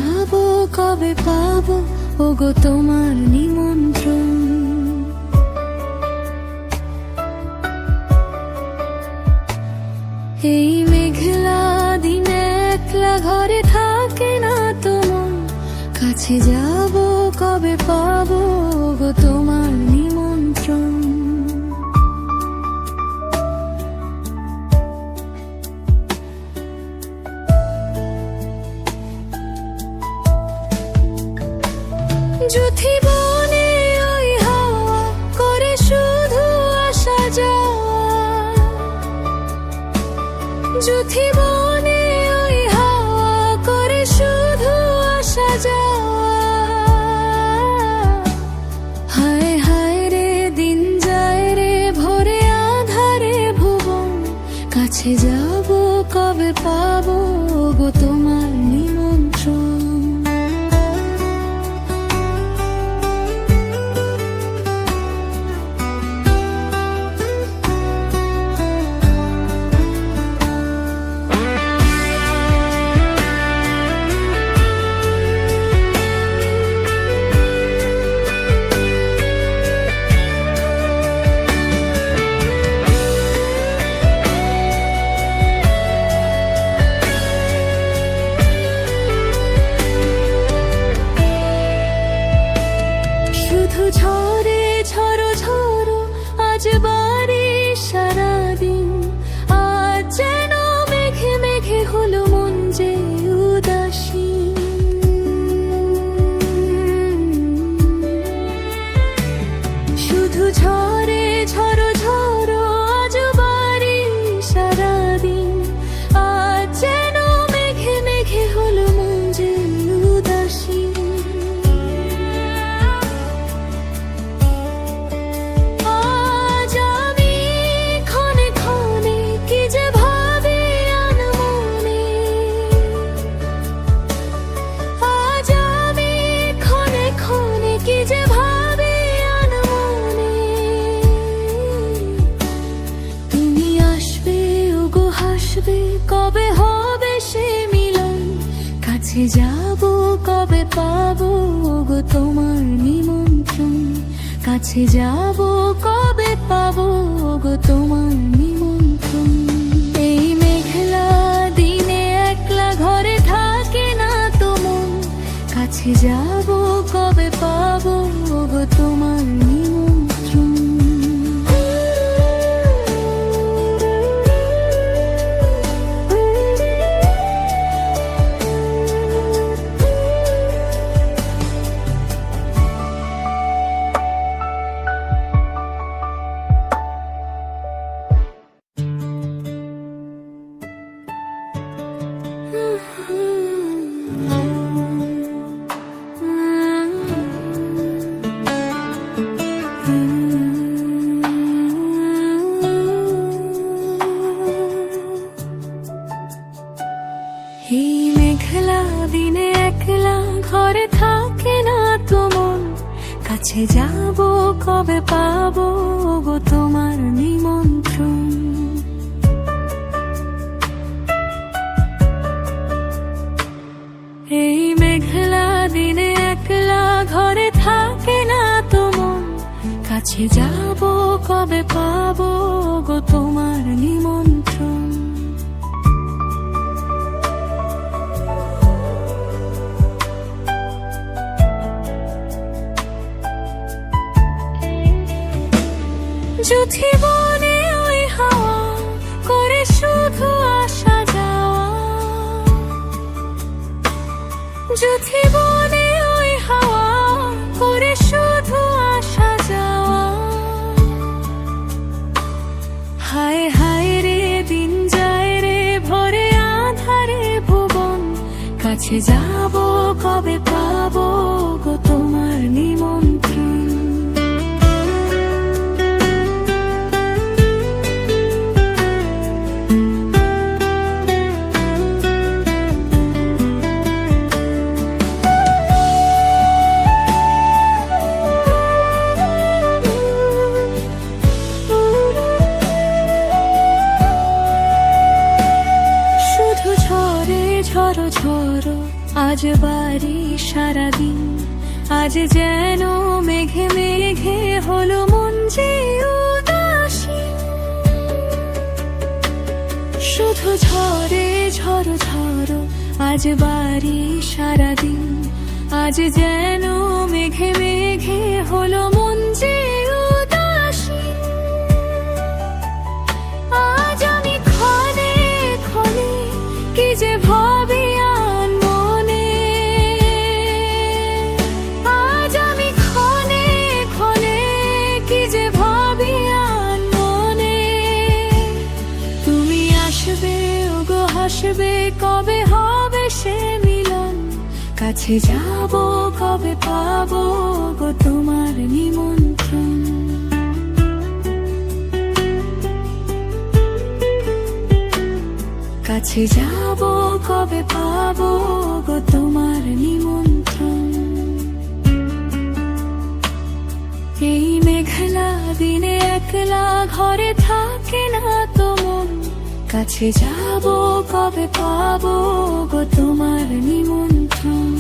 যাব কবে পাবো ওগো তোমার নিমন্ত্রণ। এই মেঘলা দিনে একলা ঘরে থাকে না তো মন, কাছে যাব কবে পাবো ওগো তোমার নিমন্ত্রণ। যুথি বনে ওই হাওয়া করে শুধু আসা যাওয়া, যুথি বনে ওই হাওয়া করে শুধু আসা যাওয়া। হায় হায় রে দিন যায় রে ভোরে আধারে ভুবন, কাছে যাব কবে পাবো গো তোমার নিমন্ত্রণ। ঝরে ঝরো ঝরো আজ বাড়ি সারাদিন, আজ যেন মেঘে মেঘে হলো মন যে উদাসী। শুধু ঝরে ঝরো ঝরো আজ বাড়ি সারাদিন, আজ যেন মেঘে মেঘে হলো মন যে উদাসী। কবে হবে সে মিলন, কাছে যাব কবে পাবো গো তোমার নিমন্ত্রণ। কাছে যাব কবে পাবো গো তোমার নিমন্ত্রণ। এই মেঘলা দিনে একলা ঘরে থাকে না তো মন, কাছে যাব কবে পাবো গো তোমার নিমন্ত্রণ। এই মেঘলা দিনে একলা ঘরে থাকে না তো মন, কাছে যাব কবে পাবো গো তোমার নিমন্ত্রণ। এই মেঘলা দিনে একলা ঘরে থাকে না তো মন, কাছে যাব কবে পাবো গো তোমার নিমন্ত্রণ। যুথি বনে ওই হাওয়া করে শুধু আসা যাওয়া, যুথি বনে ওই হাওয়া করে শুধু আসা যাওয়া। হায় হায় রে দিন যায় রে ভোরে আধারে ভুবন, কাছে যাব কবে পাবো গো তোমার নিমন্ত্রণ। ঝরো ঝরো বাড়ি সারাদিন, আজ যেন মেঘে মেঘে হলো মন যে উদাসী। শুধু ঝরে ঝড়ো ঝড়ো আজ বাড়ি সারাদিন, আজ যেন মেঘে মেঘে হলো মন যে উদাসী। আজ আমি ক্ষণে ক্ষণে কি যে ভাবি আন মনে, আজ আমি ক্ষণে ক্ষণে কি যে ভাবি আন মনে। তুমি আসবে ওগো হাসবে, কবে হবে সে মিলন, কাছে যাব কবে পাবো গো তোমার নিমন্ত্রণ। কাছে যাব কবে পাবো গো তোমার নিমন্ত্রণ। এই মেঘলা দিনে একলা ঘরে থাকে না তো মন, কাছে যাব কবে পাবো গো তোমার নিমন্ত্রণ।